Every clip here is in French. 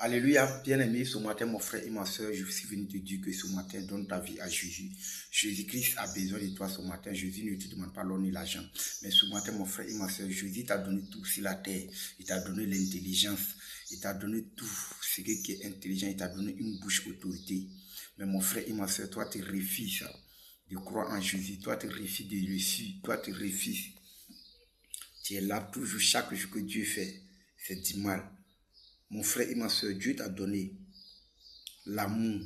Alléluia, bien-aimé, ce matin, mon frère et ma soeur, je suis venu te dire que ce matin, donne ta vie à Jésus. Jésus-Christ a besoin de toi ce matin. Jésus ne te demande pas l'or ni l'argent. Mais ce matin, mon frère et ma soeur, Jésus t'a donné tout sur la terre. Il t'a donné l'intelligence. Il t'a donné tout ce qui est intelligent. Il t'a donné une bouche autorité. Mais mon frère et ma soeur, toi, tu refuses de croire en Jésus. Toi, tu refuses de le suivre. Toi, tu refuses. Tu es là toujours, chaque jour que Dieu fait, c'est du mal. Mon frère et ma soeur, Dieu t'a donné l'amour.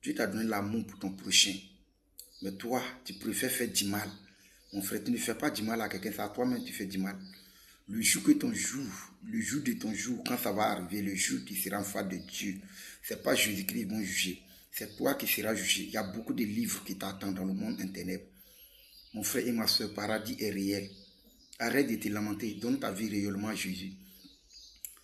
Dieu t'a donné l'amour pour ton prochain. Mais toi, tu préfères faire du mal. Mon frère, tu ne fais pas du mal à quelqu'un, c'est à toi-même que tu fais du mal. Le jour de ton jour, quand ça va arriver, le jour qui sera en face de Dieu, c'est pas Jésus-Christ qui va juger. C'est toi qui seras jugé. Il y a beaucoup de livres qui t'attendent dans le monde internet. Mon frère et ma soeur, paradis est réel. Arrête de te lamenter. Donne ta vie réellement à Jésus.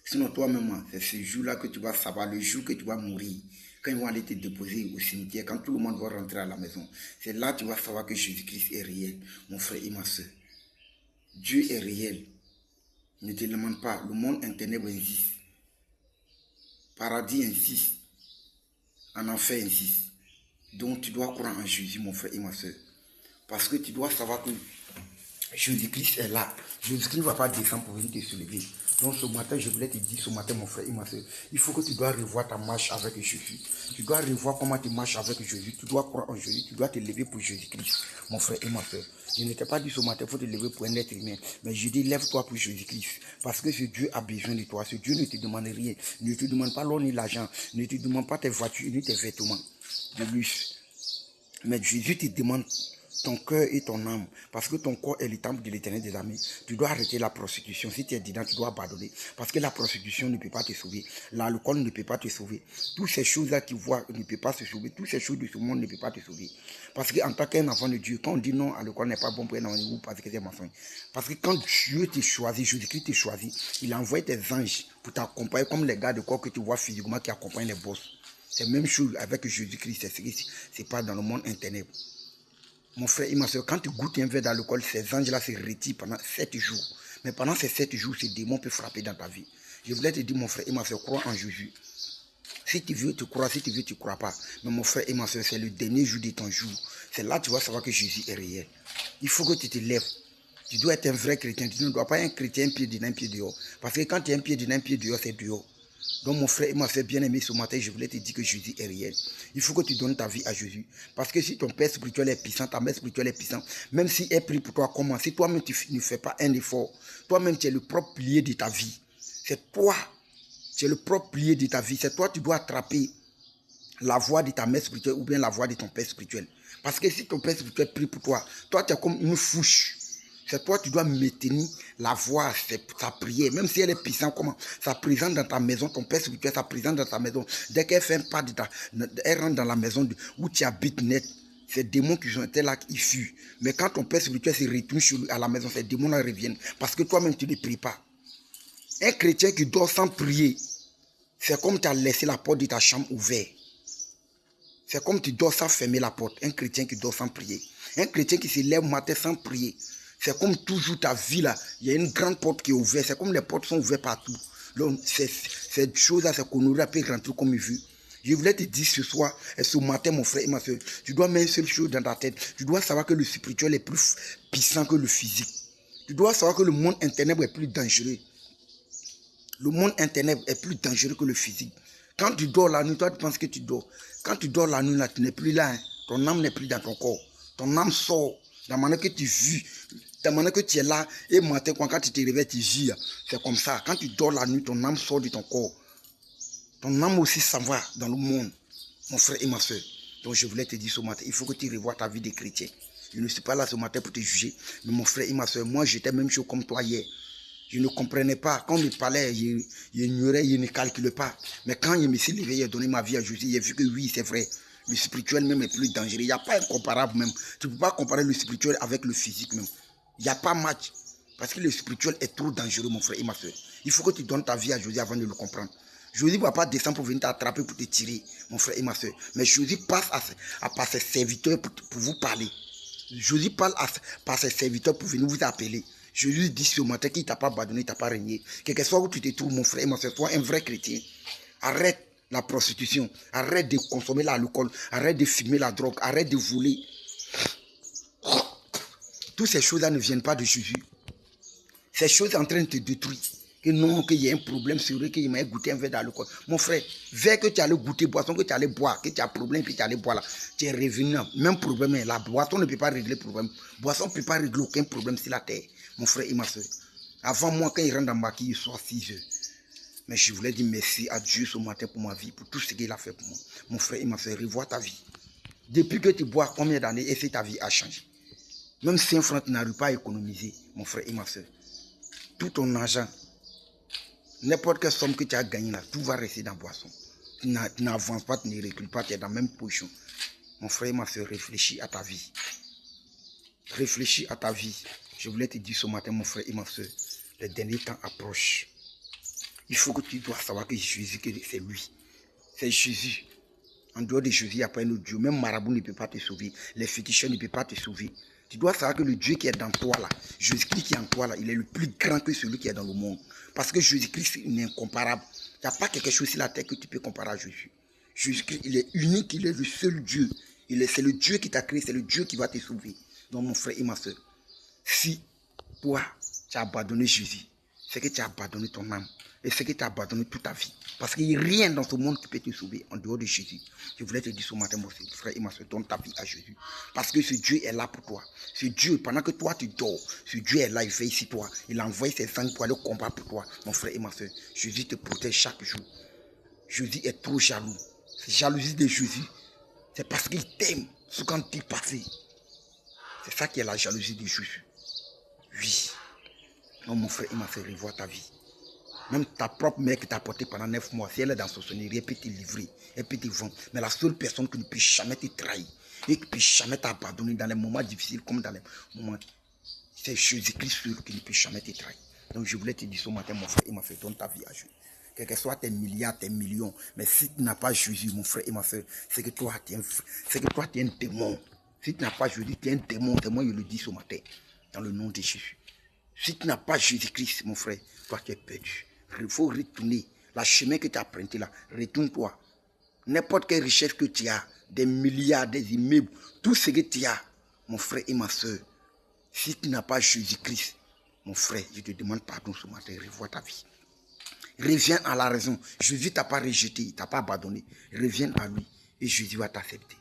Sinon, toi-même, c'est ce jour-là que tu vas savoir, le jour que tu vas mourir, quand ils vont aller te déposer au cimetière, quand tout le monde va rentrer à la maison. C'est là que tu vas savoir que Jésus-Christ est réel, mon frère et ma soeur. Dieu est réel. Ne te demande pas, le monde internet existe. Paradis existe. En enfer existe. Donc, tu dois croire en Jésus, mon frère et ma soeur. Parce que tu dois savoir que Jésus-Christ est là. Jésus-Christ ne va pas descendre pour venir te soulever. Donc ce matin, je voulais te dire, ce matin, mon frère et ma soeur, il faut que tu dois revoir ta marche avec Jésus. Tu dois revoir comment tu marches avec Jésus. Tu dois croire en Jésus. Tu dois te lever pour Jésus-Christ, mon frère et ma soeur. Je ne t'ai pas dit ce matin, il faut te lever pour un être humain. Mais je dis, lève-toi pour Jésus-Christ. Parce que ce Dieu a besoin de toi. Ce Dieu ne te demande rien. Ne te demande pas l'or ni l'argent. Ne te demande pas tes voitures ni tes vêtements de luxe. Mais Jésus te demande ton cœur et ton âme, parce que ton corps est le temple de l'Éternel des armées. Tu dois arrêter la prostitution. Si tu es dedans, tu dois abandonner, parce que la prostitution ne peut pas te sauver. L'alcool ne peut pas te sauver. Toutes ces choses-là que tu vois ne peuvent pas se sauver. Toutes ces choses de ce monde ne peuvent pas te sauver. Parce qu'en tant qu'un enfant de Dieu, quand on dit non à l'alcool n'est pas bon pour un enfant de Dieu, parce que c'est mensonge. Parce que quand Dieu t'a choisi, Jésus-Christ t'a choisi, il a envoyé des anges pour t'accompagner, comme les gars de corps que tu vois physiquement qui accompagnent les boss. C'est la même chose avec Jésus-Christ. C'est pas dans le monde internet. Mon frère et ma soeur, quand tu goûtes un verre d'alcool, ces anges-là se retirent pendant 7 jours. Mais pendant ces 7 jours, ces démons peuvent frapper dans ta vie. Je voulais te dire, mon frère et ma soeur, crois en Jésus. Si tu veux, tu crois. Si tu veux, tu ne crois pas. Mais mon frère et ma soeur, c'est le dernier jour de ton jour. C'est là que tu vas savoir que Jésus est réel. Il faut que tu te lèves. Tu dois être un vrai chrétien. Tu ne dois pas être un chrétien, un pied dedans, un pied dehors. Parce que quand tu es un pied dedans, un pied dehors, c'est dehors. Donc mon frère et ma soeur bien-aimé, ce matin, je voulais te dire que Jésus est réel. Il faut que tu donnes ta vie à Jésus. Parce que si ton père spirituel est puissant, ta mère spirituelle est puissante, même si elle prie pour toi, comment? Si toi-même tu ne fais pas un effort, toi-même tu es le propre pilier de ta vie. C'est toi, tu es le propre pilier de ta vie. C'est toi qui dois attraper la voix de ta mère spirituelle ou bien la voix de ton père spirituel. Parce que si ton père spirituel prie pour toi, toi tu es comme une fouche. C'est toi qui dois maintenir la voix, sa prière. Même si elle est puissante, comment? Ça présente dans ta maison, ton père spirituel, ça présente dans ta maison. Dès qu'elle fait un pas, elle rentre dans la maison où tu habites net. Ces démons qui étaient là, ils fuient. Mais quand ton père spirituel se retourne chez lui à la maison, ces démons-là reviennent. Parce que toi-même, tu ne pries pas. Un chrétien qui dort sans prier, c'est comme tu as laissé la porte de ta chambre ouverte. C'est comme tu dors sans fermer la porte. Un chrétien qui dort sans prier. Un chrétien qui se lève matin sans prier. C'est comme toujours ta vie là. Il y a une grande porte qui est ouverte. C'est comme les portes sont ouvertes partout. Donc, cette chose-là, c'est qu'on aurait pu rentrer comme il veut. Je voulais te dire ce soir et ce matin, mon frère et ma soeur, tu dois mettre une seule chose dans ta tête. Tu dois savoir que le spirituel est plus puissant que le physique. Tu dois savoir que le monde internet est plus dangereux. Le monde internet est plus dangereux que le physique. Quand tu dors la nuit, toi tu penses que tu dors. Quand tu dors la nuit, là, tu n'es plus là. Hein. Ton âme n'est plus dans ton corps. Ton âme sort. De la manière que tu vis, de la manière que tu es là, et matin, quand tu te réveilles, tu vis. C'est comme ça. Quand tu dors la nuit, ton âme sort de ton corps. Ton âme aussi s'en va dans le monde, mon frère et ma soeur. Donc je voulais te dire ce matin, il faut que tu revoies ta vie de chrétien. Je ne suis pas là ce matin pour te juger. Mais mon frère et ma soeur, moi j'étais même chaud comme toi hier. Je ne comprenais pas. Quand il parlait, il ignorait, il ne calculait pas. Mais quand je me suis levé, j'ai donné ma vie à Jésus, j'ai vu que oui, c'est vrai. Le spirituel même est plus dangereux. Il n'y a pas incomparable même. Tu ne peux pas comparer le spirituel avec le physique même. Il n'y a pas match. Parce que le spirituel est trop dangereux, mon frère et ma soeur. Il faut que tu donnes ta vie à Jésus avant de le comprendre. Jésus ne va pas descendre pour venir t'attraper, pour te tirer, mon frère et ma soeur. Mais Jésus passe par ses serviteurs pour vous parler. Jésus parle par ses serviteurs pour venir vous appeler. Jésus dit ce matin qu'il ne t'a pas abandonné, il ne t'a pas régné. Quel que soit où tu te trouves, mon frère et ma soeur, sois un vrai chrétien. Arrête la prostitution, arrête de consommer l'alcool, arrête de fumer la drogue, arrête de voler. Toutes ces choses-là ne viennent pas de Jésus. Ces choses sont en train de te détruire. Que non, qu'il y a un problème sur eux, qu'il m'a goûté un verre d'alcool. Mon frère, verre que tu allais goûter, boisson que tu allais boire, que tu as un problème, puis tu allais boire là, tu es revenu. Même problème, la boisson ne peut pas régler le problème. Boisson ne peut pas régler aucun problème sur la terre. Mon frère et ma soeur. Avant moi, quand il rentre dans ma quille, il soit 6 heures. Mais je voulais dire merci à Dieu ce matin pour ma vie, pour tout ce qu'il a fait pour moi. Mon frère et ma soeur, revois ta vie. Depuis que tu bois, combien d'années et si ta vie a changé? Même 5 francs, tu n'arrives pas à économiser, mon frère et ma soeur. Tout ton argent, n'importe quelle somme que tu as gagnée là, tout va rester dans la boisson. Tu n'avances pas, tu ne recules pas, tu es dans la même position. Mon frère et ma soeur, réfléchis à ta vie. Réfléchis à ta vie. Je voulais te dire ce matin, mon frère et ma soeur, les derniers temps approchent. Il faut que tu dois savoir que Jésus, c'est lui. C'est Jésus. En dehors de Jésus, il n'y a pas un autre Dieu. Même marabout ne peut pas te sauver. Les féticheurs ne peuvent pas te sauver. Tu dois savoir que le Dieu qui est dans toi là, Jésus-Christ qui est en toi là, il est le plus grand que celui qui est dans le monde. Parce que Jésus-Christ est incomparable. Il n'y a pas quelque chose sur la terre que tu peux comparer à Jésus. Jésus-Christ, il est unique, il est le seul Dieu. C'est le Dieu qui t'a créé, c'est le Dieu qui va te sauver. Donc mon frère et ma soeur, si toi, tu as abandonné Jésus, c'est que tu as abandonné ton âme. Et c'est que tu as abandonné toute ta vie. Parce qu'il n'y a rien dans ce monde qui peut te sauver en dehors de Jésus. Je voulais te dire ce matin, mon frère et ma soeur, donne ta vie à Jésus. Parce que ce Dieu est là pour toi. Ce Dieu, pendant que toi tu dors, ce Dieu est là, il veille sur toi. Il envoie ses anges pour aller au combat pour toi, mon frère et ma soeur. Jésus te protège chaque jour. Jésus est trop jaloux. C'est jalousie de Jésus. C'est parce qu'il t'aime, ce quand tu es passé. C'est ça qui est la jalousie de Jésus. Oui. Non, mon frère et ma soeur, revois ta vie. Même ta propre mère qui t'a porté pendant 9 mois, si elle est dans son sonnerie, elle peut te livrer, elle peut te vendre. Mais la seule personne qui ne peut jamais te trahir et qui ne peut jamais t'abandonner dans les moments difficiles comme dans les moments, c'est Jésus-Christ seul qui ne peut jamais te trahir. Donc je voulais te dire ce matin, mon frère et ma soeur, donne ta vie à Jésus. Quel que soit tes milliards, tes millions, mais si tu n'as pas Jésus, mon frère et ma soeur, c'est que toi, tu es un démon. Si tu n'as pas Jésus, tu es un démon. C'est moi qui le dis ce matin, dans le nom de Jésus. Si tu n'as pas Jésus-Christ, mon frère, toi tu es perdu. Il faut retourner. La chemin que tu as emprunté là, retourne-toi. N'importe quelle richesse que tu as, des milliards, des immeubles, tout ce que tu as, mon frère et ma soeur, si tu n'as pas Jésus-Christ, mon frère, je te demande pardon ce matin, revois ta vie. Reviens à la raison. Jésus ne t'a pas rejeté, il ne t'a pas abandonné. Reviens à lui et Jésus va t'accepter.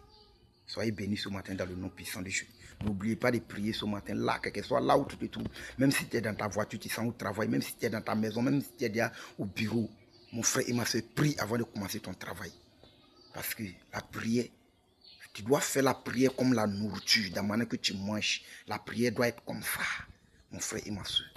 Soyez bénis ce matin dans le nom puissant de Jésus. N'oubliez pas de prier ce matin là, quel que soit là où tu te trouves. Même si tu es dans ta voiture, tu sens au travail, même si tu es dans ta maison, même si tu es déjà au bureau. Mon frère et ma soeur, prie avant de commencer ton travail. Parce que la prière, tu dois faire la prière comme la nourriture, de la manière que tu manges. La prière doit être comme ça, mon frère et ma soeur.